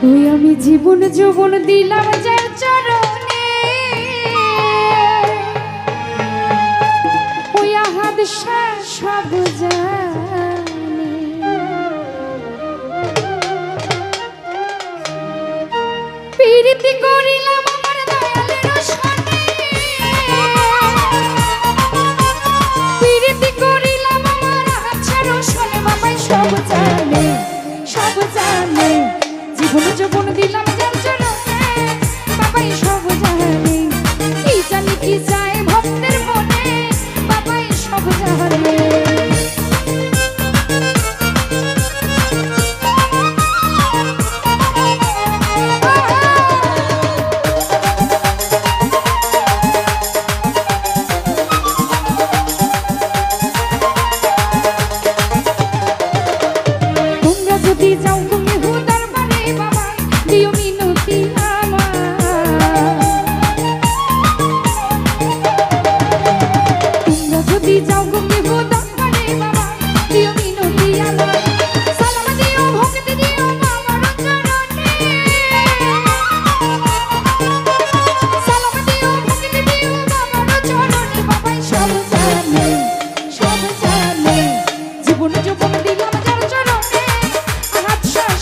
ওই আমি জীবন যৌবন দিলাম যার চরণে, ওই আহাদ সব জানে। প্রীতি করিলাম আমার দয়ালের সনে, প্রীতি করিলাম আমার আচ্ছার সনে। বাবাই সব জানে, সব জানে। জীবন যৌবন দিলাম যার চরণে, বাবাই সব জানে। কি জানি কি যায় ভক্তের মনে, বাবাই সব জানে। তোমরা যদি যাও তুমি হুদার বানে, বাবা দিও মিনতি আমার। তোমরা যদি যাও তুমি হুদার বানে, বাবা দিও মিনতি আমার। সালাম দিও ভক্তি দিও বাবার চরণে, সালাম দিও ভক্তি দিও বাবার চরণে। বাবাই সব জানে, সব জানে। জীবন যৌবন দিলাম যার চরণে, আহাদ সব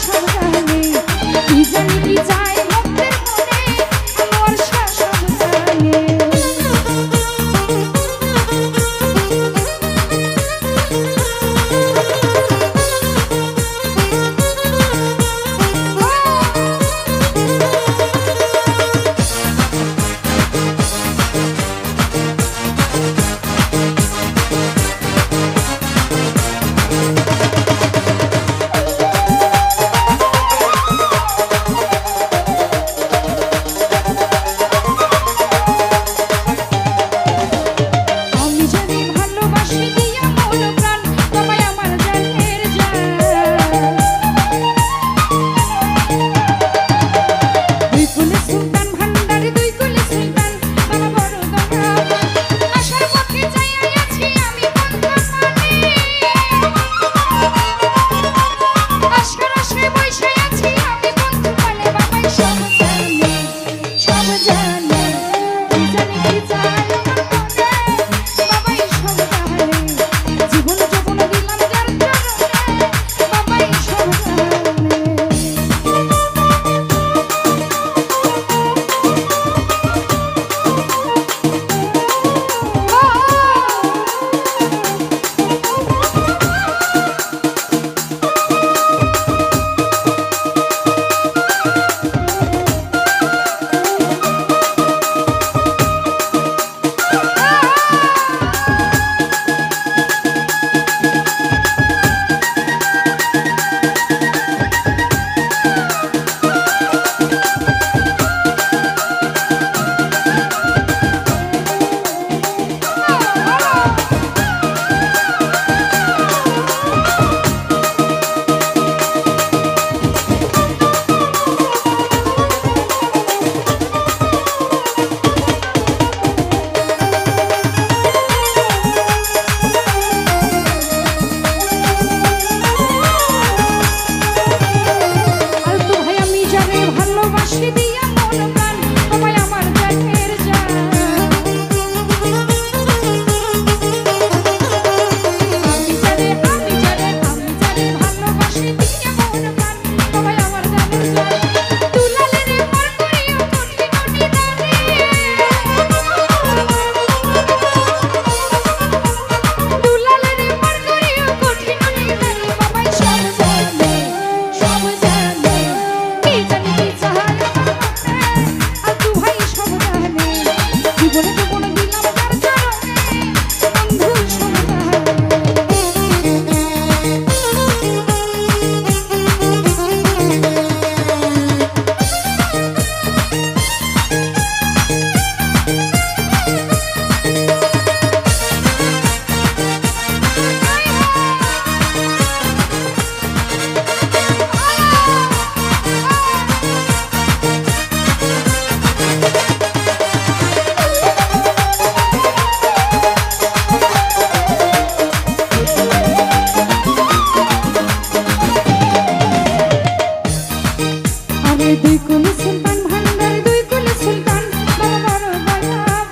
দুই কুল সুলতান ভান্ডার দুই কুল সুলতান বাবা বড় দয়াবান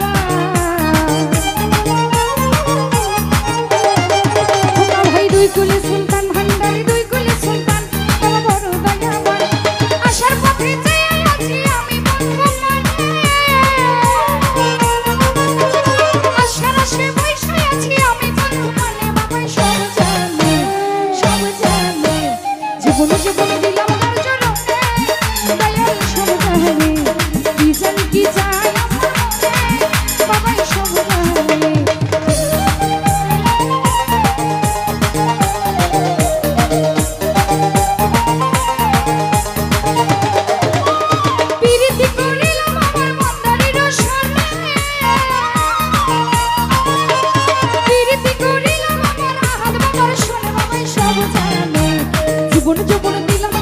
ভাই দুই কুল সুলতান ভান্ডার দুই কুল সুলতান বাবা বড় দয়াবান আসার পথে চেয়ে আছি আমি বন্ধু আসার আশে বসে আছি আমি বন্ধু মনে বাবা সব জানে জীবন জীবন দিলাম তার জন্য দয়াল সব জানে কি জানি কি চাই আমার মনে বাবাই সব জানে পিরিতি করিলাম আমার মন্দারের সনে পিরিতি করিলাম আমার আহাদ বাবার সনে বাবাই সব জানে জীবন জীবন দিলাম